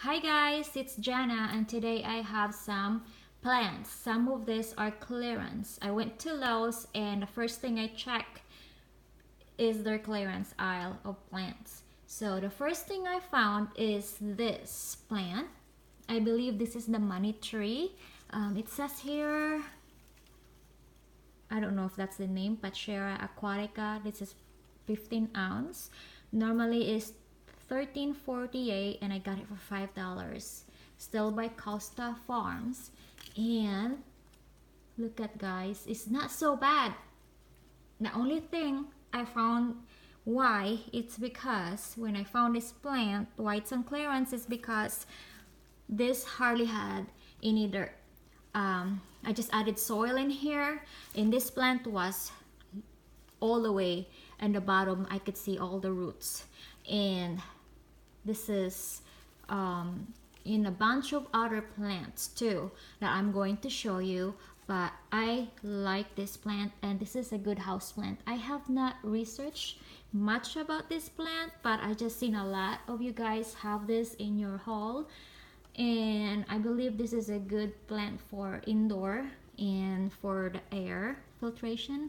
Hi guys, it's Jana and today I have some plants. Some of these are clearance. I went to Lowe's and the first thing I check is their clearance aisle of plants. So the first thing I found is this plant. I believe this is the money tree. It says here, I don't know if that's the name, Pachera aquatica. This is 15 ounce. Normally is $13.48 and I got it for $5. Still by Costa Farms. And look at guys, it's not so bad. The only thing I found why it's because when I found this plant why it's on clearance is because this hardly had any dirt. I just added soil in here and this plant was all the way in the bottom. I could see all the roots, and this is in a bunch of other plants too that I'm going to show you, but I like this plant and this is a good house plant. I have not researched much about this plant, but I just seen a lot of you guys have this in your haul, and I believe this is a good plant for indoor and for the air filtration.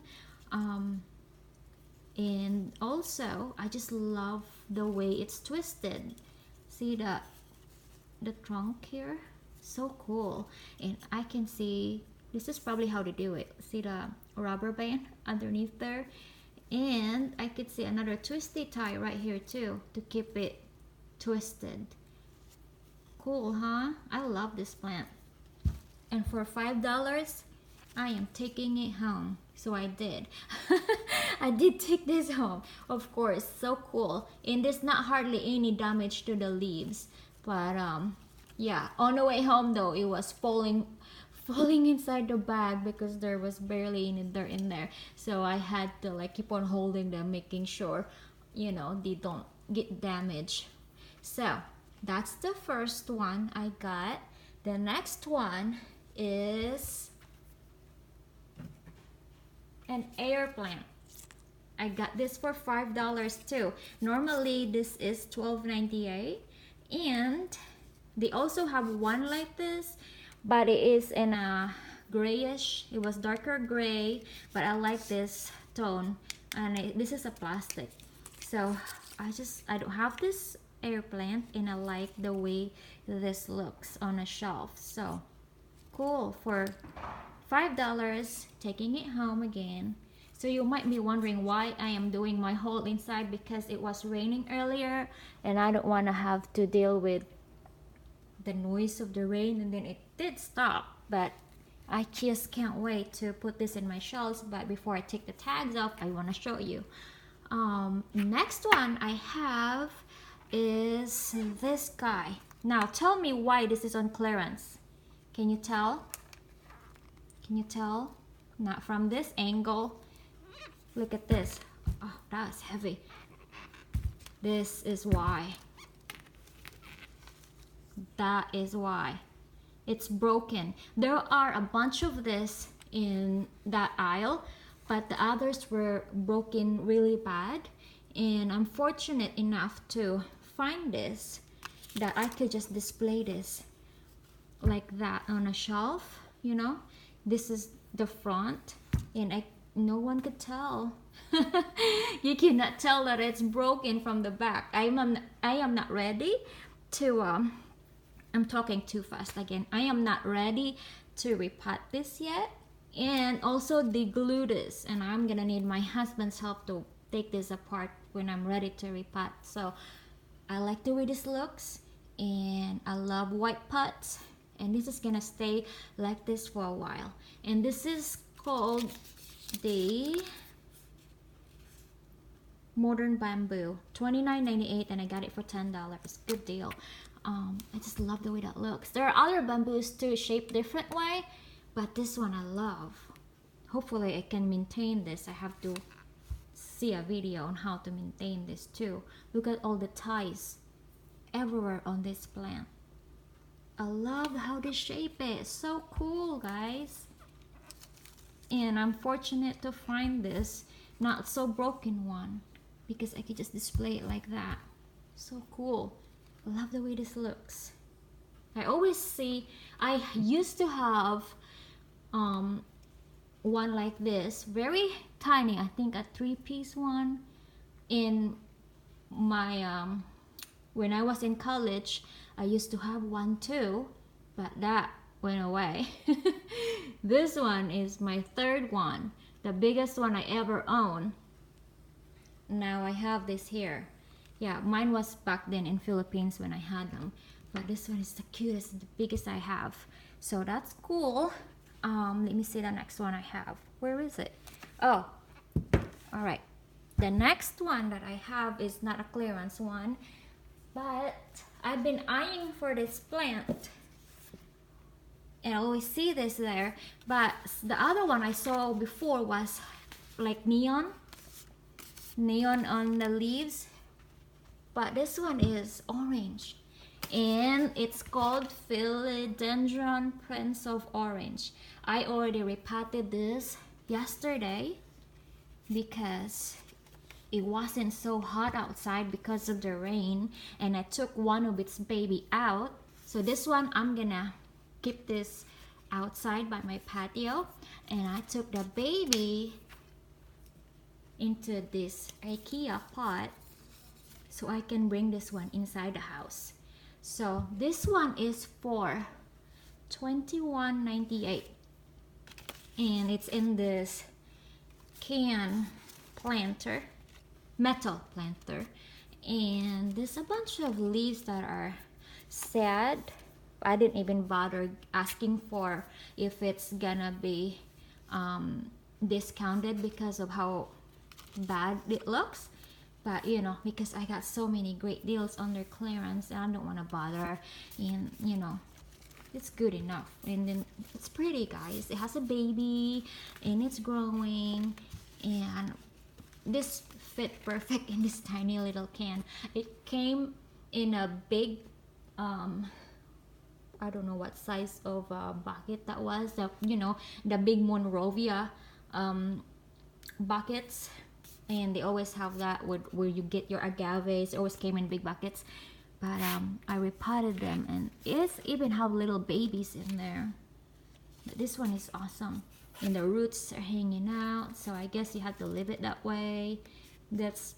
And also I just love the way it's twisted. See the trunk here, so cool. And I can see this is probably how to do it. See the rubber band underneath there, and I could see another twisty tie right here too to keep it twisted. Cool, huh? I love this plant. And for $5 I am taking it home. So I did. I did take this home, of course. So cool. And there's not hardly any damage to the leaves, but yeah, on the way home though it was falling inside the bag because there was barely any dirt in there. So I had to like keep on holding them, making sure they don't get damaged. So that's the first one I got. The next one is an air plant. I got this for $5 too. Normally this is $12.98, and they also have one like this, but it is in a grayish. It was darker gray, but I like this tone, and this is a plastic. So I don't have this air plant, and I like the way this looks on a shelf. So cool. For $5, taking it home again. So you might be wondering why I am doing my haul inside, because it was raining earlier and I don't want to have to deal with the noise of the rain, and then it did stop, but I just can't wait to put this in my shelves. But before I take the tags off, I want to show you. Next one I have is this guy. Now tell me why this is on clearance. Can you tell? Can you tell? Not from this angle. Look at this. Oh, that's heavy. This is why. That is why. It's broken. There are a bunch of this in that aisle, but the others were broken really bad. And I'm fortunate enough to find this, that I could just display this like that on a shelf, This is the front, and no one could tell. You cannot tell that it's broken from the back. I am not ready to I'm talking too fast again. I am not ready to repot this yet, and also deglue this, and I'm gonna need my husband's help to take this apart when I'm ready to repot. So I like the way this looks, and I love white pots, and this is gonna stay like this for a while. And this is called the modern bamboo, $29.98, and I got it for $10. Good deal. I just love the way that looks. There are other bamboos too, shaped different way, but this one I love. Hopefully I can maintain this. I have to see a video on how to maintain this too. Look at all the ties everywhere on this plant. I love how they shape it. So cool, guys. And I'm fortunate to find this not so broken one, because I could just display it like that. So cool. I love the way this looks. I always see, I used to have one like this, very tiny, I think a 3-piece one in my when I was in college. I used to have one too, but that went away. This one is my third one, the biggest one I ever owned. Now I have this here. Yeah, mine was back then in Philippines when I had them, but this one is the cutest, the biggest I have, so that's cool. Let me see the next one I have. Where is it? Oh, all right. The next one that I have is not a clearance one, but I've been eyeing for this plant and I always see this there, but the other one I saw before was like neon on the leaves, but this one is orange and it's called Philodendron Prince of Orange. I already repotted this yesterday because it wasn't so hot outside because of the rain, and I took one of its baby out. So this one, I'm gonna keep this outside by my patio, and I took the baby into this IKEA pot so I can bring this one inside the house. So this one is for $21.98 and it's in this can planter, metal planter, and there's a bunch of leaves that are sad. I didn't even bother asking for if it's gonna be discounted because of how bad it looks, but you know, because I got so many great deals under clearance and I don't want to bother, and you know, it's good enough. And then it's pretty, guys. It has a baby and it's growing, and this fit perfect in this tiny little can. It came in a big I don't know what size of bucket that was, the, you know, the big Monrovia buckets, and they always have that where you get your agaves. It always came in big buckets, but I repotted them and it's even have little babies in there. But this one is awesome, and the roots are hanging out, so I guess you have to leave it that way. That's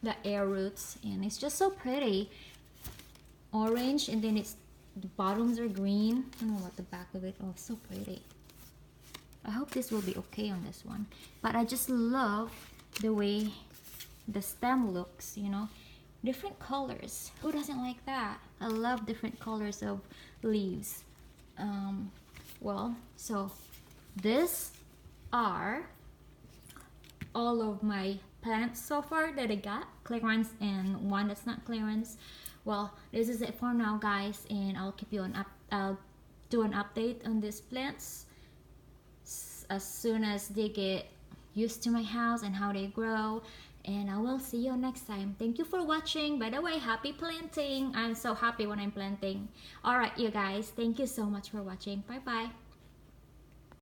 the air roots, and it's just so pretty, orange, and then it's, the bottoms are green. I don't know what the back of it. Oh, so pretty. I hope this will be okay on this one, but I just love the way the stem looks, you know, different colors. Who doesn't like that? I love different colors of leaves. Well, so these are all of my plants so far that I got, clearance and one that's not clearance. Well, this is it for now, guys, and I'll keep you I'll do an update on these plants as soon as they get used to my house and how they grow, and I will see you next time. Thank you for watching. By the way, happy planting. I'm so happy when I'm planting. All right, you guys, thank you so much for watching. Bye bye.